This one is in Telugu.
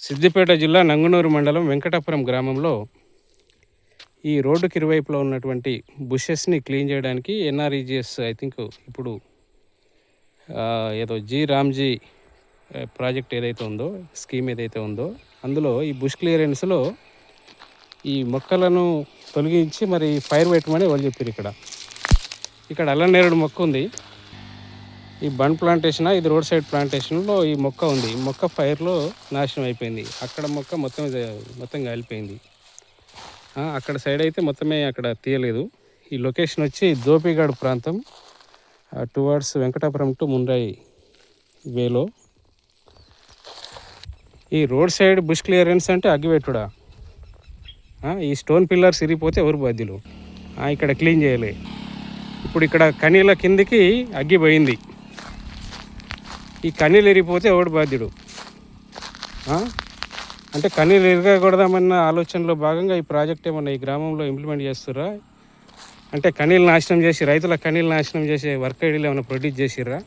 సిద్దిపేట జిల్లా నంగునూరు మండలం వెంకటాపురం గ్రామంలో ఈ రోడ్డుకి ఇరువైపులో ఉన్నటువంటి బుషెస్ని క్లీన్ చేయడానికి ఎన్ఆర్ఈజిఎస్ ఐ థింక్ ఇప్పుడు ఏదో రామ్జీ ప్రాజెక్ట్ ఏదైతే ఉందో, స్కీమ్ ఏదైతే ఉందో, అందులో ఈ బుష్ క్లియరెన్స్లో ఈ మొక్కలను తొలగించి మరి ఫైర్ పెట్టమని వాళ్ళు చెప్పారు. ఇక్కడ అల్లనేరుడు మొక్క ఉంది. ఈ బండ్ ప్లాంటేషన్, ఇది రోడ్ సైడ్ ప్లాంటేషన్లో ఈ మొక్క ఉంది. ఈ మొక్క ఫైర్లో నాశనం అయిపోయింది. అక్కడ మొక్క మొత్తం కాలిపోయింది. అక్కడ సైడ్ అయితే మొత్తమే అక్కడ తీయలేదు. ఈ లొకేషన్ వచ్చి దోపిగాడు ప్రాంతం, టువర్డ్స్ వెంకటాపురం టు ముండ్రాయి వేలో. ఈ రోడ్ సైడ్ బుష్ క్లియరెన్స్ అంటే అగ్గిపెట్టుడా? ఈ స్టోన్ పిల్లర్స్ ఇరిగిపోతే ఎవరు బాధ్యులు? ఇక్కడ క్లీన్ చేయలే. ఇప్పుడు ఇక్కడ కనీల కిందికి అగ్గి పోయింది. ఈ కనీలు ఇరిగిపోతే ఎవడు బాధ్యుడు? అంటే కనీలు ఇరగకూడదామన్న ఆలోచనలో భాగంగా ఈ ప్రాజెక్ట్ ఏమన్నా ఈ గ్రామంలో ఇంప్లిమెంట్ చేస్తుర్రా? అంటే కనీలు నాశనం చేసి, రైతుల కనీలు నాశనం చేసే వర్క్ ఐడీలు ఏమైనా ప్రొడ్యూస్ చేసిర్రా?